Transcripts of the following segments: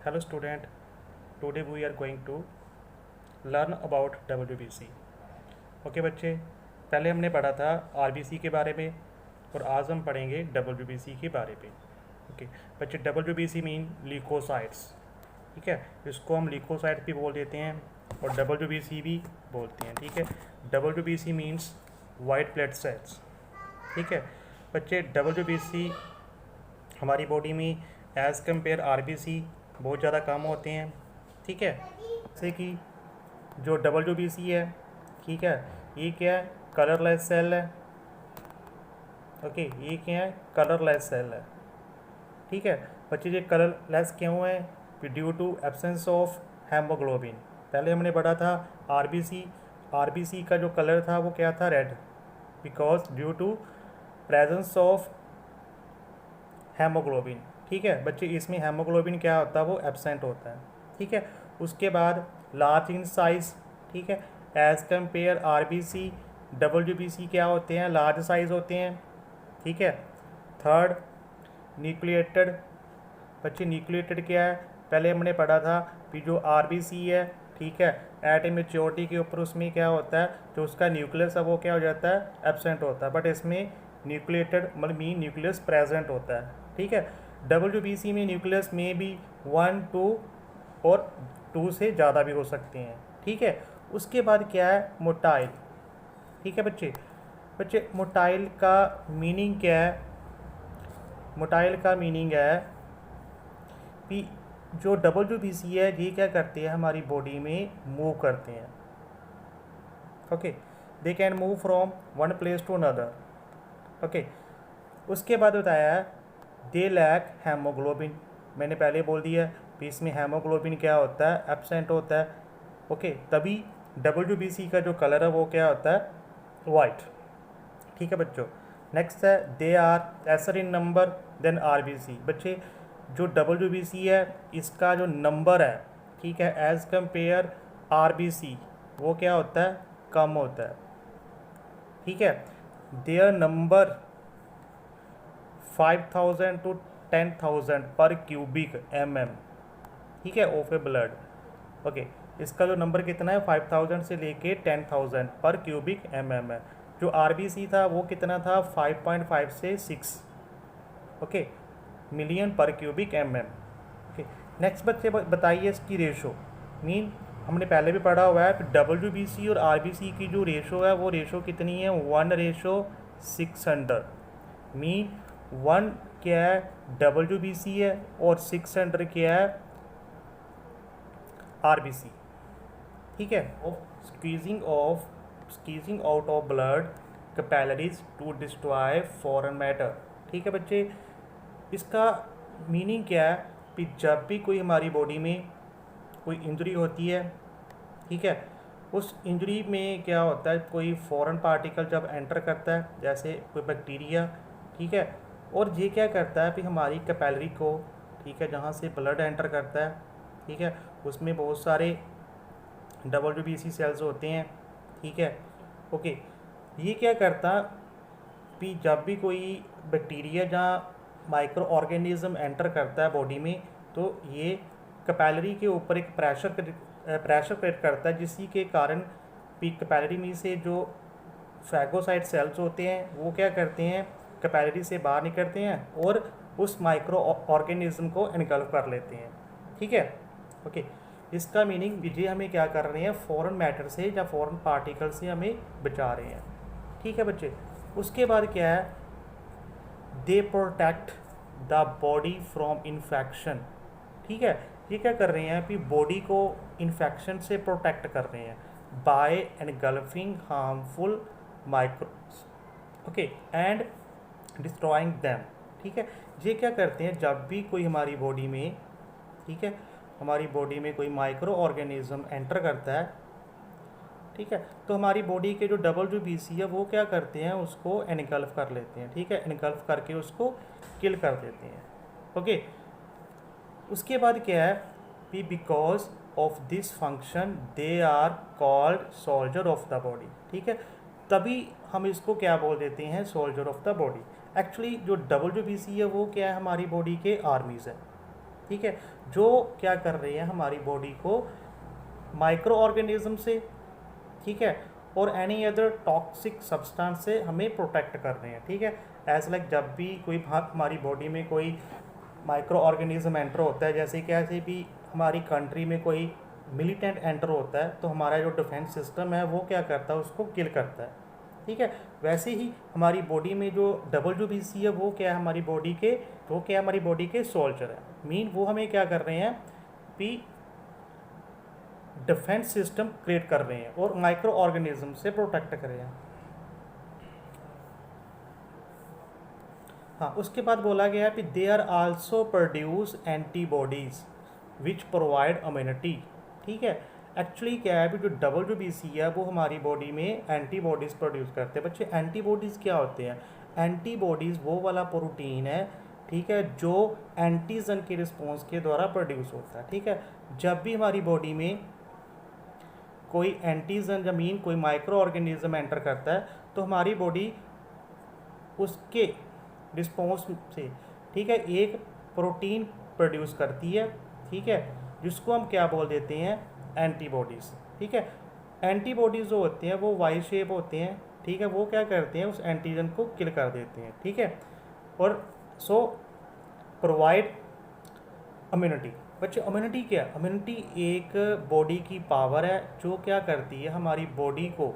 Hello student, today we are going to learn about WBC. Okay बच्चे, पहले हमने पढ़ा था RBC के बारे में और आज हम पढ़ेंगे WBC के बारे में. ओके बच्चे, WBC मीन ल्यूकोसाइट्स. ठीक है, इसको हम ल्यूकोसाइट भी बोल देते हैं और WBC भी बोलते हैं. ठीक है, WBC means white blood cells. ठीक है बच्चे, WBC हमारी बॉडी में एज़ कम्पेयर RBC बहुत ज़्यादा कम होते हैं. ठीक है, जैसे कि जो WBC है, ठीक है, ये क्या है, कलरलेस सेल है. ओके, ये क्या है, कलरलेस सेल है. ठीक है बच्चे, ये कलरलेस क्यों है? Due to absence of haemoglobin. पहले हमने पढ़ा था RBC का जो कलर था वो क्या था, red, because due to presence of haemoglobin. ठीक है बच्चे, इसमें हेमोग्लोबिन क्या होता है, वो एब्सेंट होता है. ठीक है, उसके बाद लार्ज इन साइज. ठीक है, एज़ कम्पेयर RBC WBC क्या होते हैं, लार्ज साइज होते हैं. ठीक है, थर्ड न्यूक्लिएटेड. बच्चे न्यूक्लिएटेड क्या है, पहले हमने पढ़ा था कि जो RBC है, ठीक है, एट ए मेच्योरिटी के ऊपर उसमें क्या होता है, जो उसका न्यूक्लियस है वो क्या हो जाता है, एब्सेंट होता है. बट इसमें न्यूक्लिएटेड मतलब मीन न्यूक्लियस प्रेजेंट होता है. ठीक है, WBC में न्यूक्लियस में भी 1, 2 और 2 से ज़्यादा भी हो सकते हैं. ठीक है, उसके बाद क्या है, मोटाइल. ठीक है बच्चे, मोटाइल का मीनिंग क्या है? मोटाइल का मीनिंग है कि जो WBC है ये क्या करते हैं, हमारी बॉडी में मूव करते हैं. Okay, they can move from one place to another. Okay, उसके बाद बताया है दे लैक हेमोग्लोबिन. मैंने पहले बोल दिया कि इसमें हेमोग्लोबिन क्या होता है, एब्सेंट होता है. ओके, तभी WBC का जो कलर है वो क्या होता है, वाइट. ठीक है बच्चों, नेक्स्ट है they are lesser in number than RBC. बच्चे, जो WBC है इसका जो नंबर है, ठीक है, एज़ कम्पेयर RBC वो क्या होता है, कम होता है. ठीक है, देयर नंबर 5000 to 10,000 पर क्यूबिक mm. ठीक है, ऑफ ए ब्लड. ओके, इसका जो नंबर कितना है, 5000 से लेके 10,000 पर क्यूबिक mm है. जो RBC था वो कितना था, 5.5 से 6. ओके, मिलियन पर क्यूबिक mm. ओके, नेक्स्ट बच्चे बताइए इसकी रेशो. मीन हमने पहले भी पढ़ा हुआ है कि WBC और RBC की जो रेशो है वो रेशो कितनी है, 1:600. मीन 1 क्या है, WBC है और 600 क्या है, RBC. ठीक है, squeezing out of blood capillaries to destroy foreign matter. ठीक है बच्चे, इसका मीनिंग क्या है कि जब भी कोई हमारी बॉडी में कोई इंजरी होती है, ठीक है, उस इंजरी में क्या होता है, कोई फॉरेन पार्टिकल जब एंटर करता है, जैसे कोई बैक्टीरिया, ठीक है, और ये क्या करता है कि हमारी कैपिलरी को, ठीक है, जहाँ से ब्लड एंटर करता है, ठीक है, उसमें बहुत सारे WBC सेल्स होते हैं. ठीक है, ओके, ये क्या करता कि जब भी कोई बैक्टीरिया जहाँ माइक्रो ऑर्गेनिज्म एंटर करता है बॉडी में, तो ये कैपिलरी के ऊपर एक प्रेशर क्रिएट करता है, जिसकी के कारण भी कैपिलरी में से जो फैगोसाइट सेल्स होते हैं वो क्या करते हैं, कैपिलरी से बाहर निकलते हैं और उस माइक्रो ऑर्गेनिज्म को एनगल्फ कर लेते हैं. ठीक है, ओके, इसका मीनिंग ये हमें क्या कर रहे हैं, फॉरेन मैटर से या फॉरेन पार्टिकल से हमें बचा रहे हैं. ठीक है बच्चे, उसके बाद क्या है, they protect the body from infection. ठीक है, ये क्या कर रहे हैं कि बॉडी को इन्फेक्शन से प्रोटेक्ट कर रहे हैं by engulfing harmful microbes. Okay, and destroying them. ठीक है, ये क्या करते हैं, जब भी कोई हमारी बॉडी में, ठीक है, हमारी बॉडी में कोई माइक्रो ऑर्गेनिज्म एंटर करता है, ठीक है, तो हमारी बॉडी के जो WBC है वो क्या करते हैं, उसको एनगल्फ कर लेते हैं. ठीक है, एनगल्फ करके उसको किल कर देते हैं. ओके, उसके बाद क्या है, कि because of this function they are called soldier of the body. ठीक है, तभी हम इसको क्या बोल देते हैं, soldier of the body. Actually जो WBC है वो क्या है, हमारी बॉडी के आर्मीज़ है. ठीक है, जो क्या कर रहे हैं हमारी बॉडी को माइक्रो ऑर्गेनिज्म से, ठीक है, और एनी अदर टॉक्सिक सब्सटेंस से हमें प्रोटेक्ट कर रहे हैं। ठीक है, एज लाइक जब भी कोई हमारी बॉडी में कोई माइक्रो ऑर्गेनिज्म एंटर होता है, जैसे कि ऐसे भी हमारी कंट्री में कोई मिलिटेंट एंटर होता है तो हमारा जो डिफेंस सिस्टम है वो क्या करता है, उसको किल करता है। ठीक है, वैसे ही हमारी बॉडी में जो WBC है वो क्या है हमारी बॉडी के, वो क्या है हमारी बॉडी के सोल्जर है। मीन वो हमें क्या कर रहे हैं कि डिफेंस सिस्टम क्रिएट कर रहे हैं और माइक्रो ऑर्गेनिज्म से प्रोटेक्ट कर रहे हैं। हाँ, उसके बाद बोला गया है कि they are also produce antibodies which provide immunity. ठीक है, एक्चुअली क्या है, जो WBC है वो हमारी बॉडी में एंटीबॉडीज़ प्रोड्यूस करते हैं। बच्चे एंटीबॉडीज़ क्या होते हैं? एंटीबॉडीज़ वो वाला प्रोटीन है, ठीक है, जो एंटीजन के रिस्पॉन्स के द्वारा प्रोड्यूस होता है। ठीक है, जब भी हमारी बॉडी में कोई एंटीजन या मीन कोई माइक्रो ऑर्गेनिज्म एंटर करता है तो हमारी बॉडी उसके रिस्पॉन्स से, ठीक है, एक प्रोटीन प्रोड्यूस करती है। ठीक है, जिसको हम क्या बोल देते हैं, एंटीबॉडीज़। ठीक है, एंटीबॉडीज़ जो होते हैं वो वाई शेप होते हैं। ठीक है, वो क्या करते हैं, उस एंटीजन को किल कर देते हैं। ठीक है, और सो प्रोवाइड इम्यूनिटी। बच्चे इम्यूनिटी क्या है? इम्यूनिटी एक बॉडी की पावर है जो क्या करती है, हमारी बॉडी को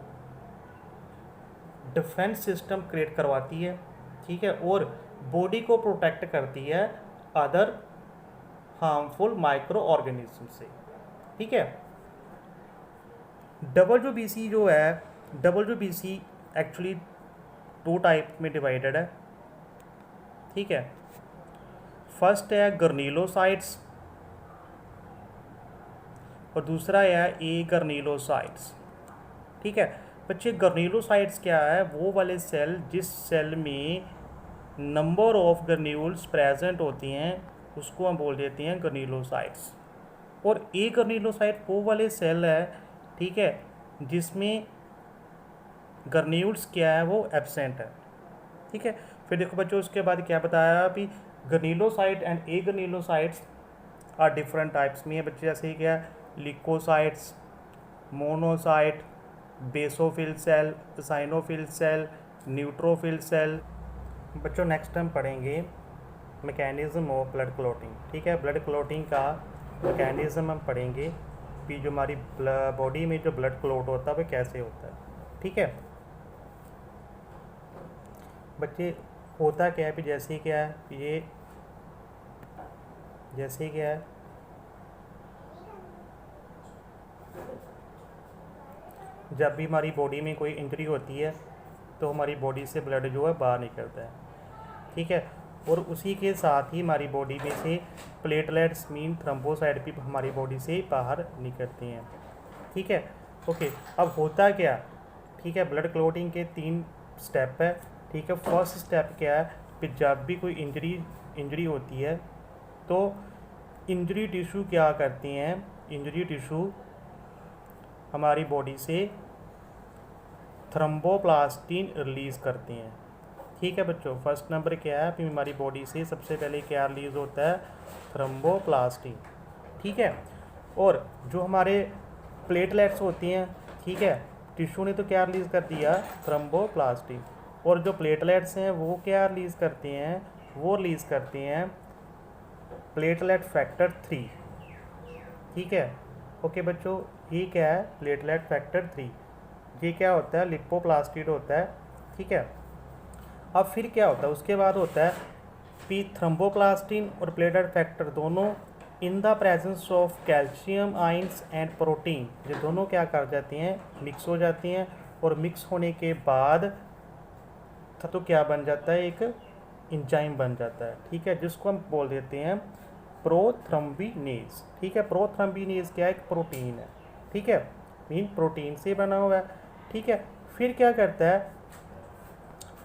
डिफेंस सिस्टम क्रिएट करवाती है। ठीक है, और बॉडी को प्रोटेक्ट करती है अदर हार्मफुल माइक्रो ऑर्गेनिज्म से। ठीक है, WBC जो है, WBC एक्चुअली 2 टाइप में डिवाइडेड है। ठीक है, फर्स्ट है गर्नीलोसाइट्स और दूसरा है ए गर्नीलोसाइट्स। ठीक है बच्चे, गर्नीलोसाइट्स क्या है, वो वाले सेल जिस सेल में नंबर ऑफ गर्न्यूल्स प्रेजेंट होती हैं उसको हम बोल देते हैं गर्नीलोसाइट्स। और ए गर्नीलोसाइट वो वाले सेल है, ठीक है, जिसमें गर्न्यूल्स क्या है, वो एब्सेंट है। ठीक है, फिर देखो बच्चों उसके बाद क्या बताया अभी, granulocyte and a granulocytes are different types में है बच्चे, जैसे ही क्या leucocytes, monocyte, basophil cell, eosinophil cell, neutrophil cell. बच्चों नेक्स्ट हम पढ़ेंगे मैकेनिज्म ऑफ ब्लड क्लॉटिंग। ठीक है, ब्लड क्लॉटिंग का मैकेनिज्म हम पढ़ेंगे कि जो हमारी बॉडी में जो ब्लड क्लॉट होता है वो कैसे होता है। ठीक है बच्चे, होता क्या है कि जैसे क्या है ये, जैसे क्या है जब भी हमारी बॉडी में कोई इंजरी होती है तो हमारी बॉडी से ब्लड जो है बाहर निकलता है। ठीक है, और उसी के साथ ही हमारी बॉडी में से प्लेटलेट्स मीन थ्रोम्बोसाइट भी हमारी बॉडी से बाहर निकलते हैं। ठीक है, ओके, अब होता क्या, ठीक है, ब्लड क्लॉटिंग के 3 स्टेप है। ठीक है, फर्स्ट स्टेप क्या है कि जब भी कोई इंजरी होती है तो इंजरी टिश्यू क्या करते हैं, इंजरी टिश्यू हमारी बॉडी से थ्रोम्बोप्लास्टिन रिलीज़ करते हैं। ठीक है बच्चों, फर्स्ट नंबर क्या है, फिर हमारी बॉडी से सबसे पहले क्या रिलीज़ होता है, थ्रोम्बोप्लास्टिन। ठीक है, और जो हमारे प्लेटलेट्स होती हैं, ठीक है, टिश्यू ने तो क्या रिलीज़ कर दिया, थ्रोम्बोप्लास्टिन, और जो प्लेटलेट्स हैं वो क्या रिलीज़ करते हैं, वो रिलीज़ करते हैं प्लेटलेट फैक्टर 3। ठीक है, ओके बच्चों, ये क्या है, प्लेटलेट फैक्टर 3, ये क्या होता है, लिपोप्लास्टिड होता है। ठीक है, अब फिर क्या होता है, उसके बाद होता है पी थ्रोम्बोप्लास्टिन और प्लेटलेट फैक्टर दोनों in the presence of calcium ions and protein, ये दोनों क्या कर जाती हैं, मिक्स हो जाती हैं, और मिक्स होने के बाद तो क्या बन जाता है, एक एंजाइम बन जाता है। ठीक है, जिसको हम बोल देते हैं प्रोथ्रोम्बिनेज। ठीक है, प्रोथ्रोम्बिनेज क्या है, एक प्रोटीन है। ठीक है, मीन प्रोटीन से बना हुआ है। ठीक है, फिर क्या करता है,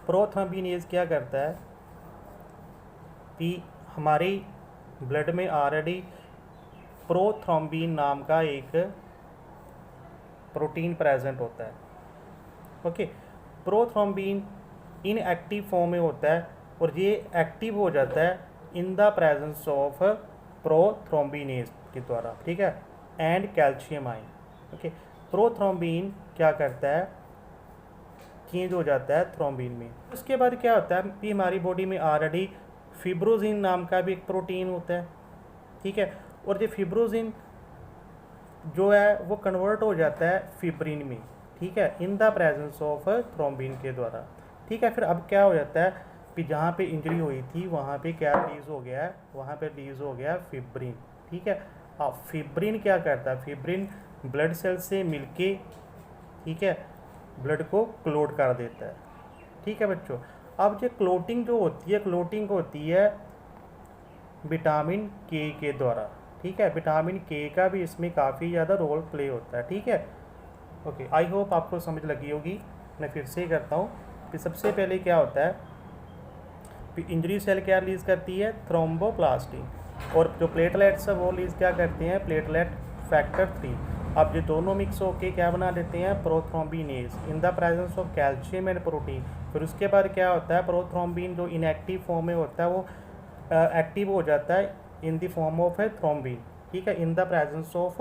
प्रोथ्रोम्बिनेज क्या करता है कि हमारी ब्लड में ऑलरेडी प्रोथ्रोम्बिन नाम का एक प्रोटीन प्रेजेंट होता है। ओके, प्रोथ्रोम्बिन इनएक्टिव फॉर्म में होता है और ये एक्टिव हो जाता है in the presence of prothrombinase के द्वारा, ठीक है, and calcium ion. Okay, prothrombin क्या करता है, चेंज हो जाता है थ्रोम्बिन में। उसके बाद क्या होता है कि हमारी बॉडी में ऑलरेडी फिब्रोजिन नाम का भी एक प्रोटीन होता है, ठीक है, और ये फिब्रोजिन जो है वो कन्वर्ट हो जाता है फिब्रिन में, ठीक है, in the presence of thrombin के द्वारा, ठीक है। फिर अब क्या हो जाता है कि जहाँ पे इंजरी हुई थी वहाँ पे क्या रिलीज हो गया है, वहाँ पे रिलीज हो गया फिब्रिन, ठीक है। अब फिब्रिन क्या करता है, फिब्रिन ब्लड सेल से मिलके, ठीक है, ब्लड को क्लोट कर देता है, ठीक है बच्चों। अब जो क्लोटिंग जो होती है, क्लोटिंग होती है विटामिन के द्वारा, ठीक है, विटामिन के का भी इसमें काफ़ी ज़्यादा रोल प्ले होता है, ठीक है। ओके, आई होप आपको समझ लगी होगी। मैं फिर से करता हूँ कि सबसे पहले क्या होता है कि इंजरी सेल क्या रिलीज़ करती है, थ्रोम्बोप्लास्टिन, और जो प्लेटलेट्स है वो रिलीज़ क्या करते हैं, प्लेटलेट फैक्टर 3। अब ये दोनों मिक्स होके क्या बना देते हैं, prothrombinase in the presence of calcium and protein. फिर उसके बाद क्या होता है, प्रोथ्रोम्बिन जो इनएक्टिव फॉर्म में होता है वो एक्टिव हो जाता है in the form of A thrombin, ठीक है, in the presence of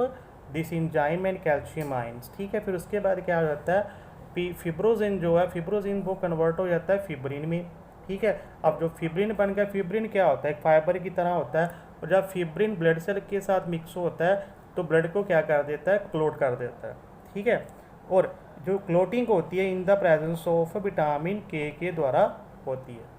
this enzyme and calcium ions, ठीक है। फिर उसके बाद क्या हो जाता है, फिब्रोजिन जो है, फिब्रोजिन वो कन्वर्ट हो जाता है फिब्रिन में, ठीक है। अब जो फिब्रिन बन गया, फिब्रिन क्या होता है, एक फाइबर की तरह होता है, और जब फिब्रिन ब्लड सेल के साथ मिक्स होता है तो ब्लड को क्या कर देता है, क्लोट कर देता है, ठीक है। और जो क्लोटिंग होती है in the presence of vitamin के द्वारा होती है।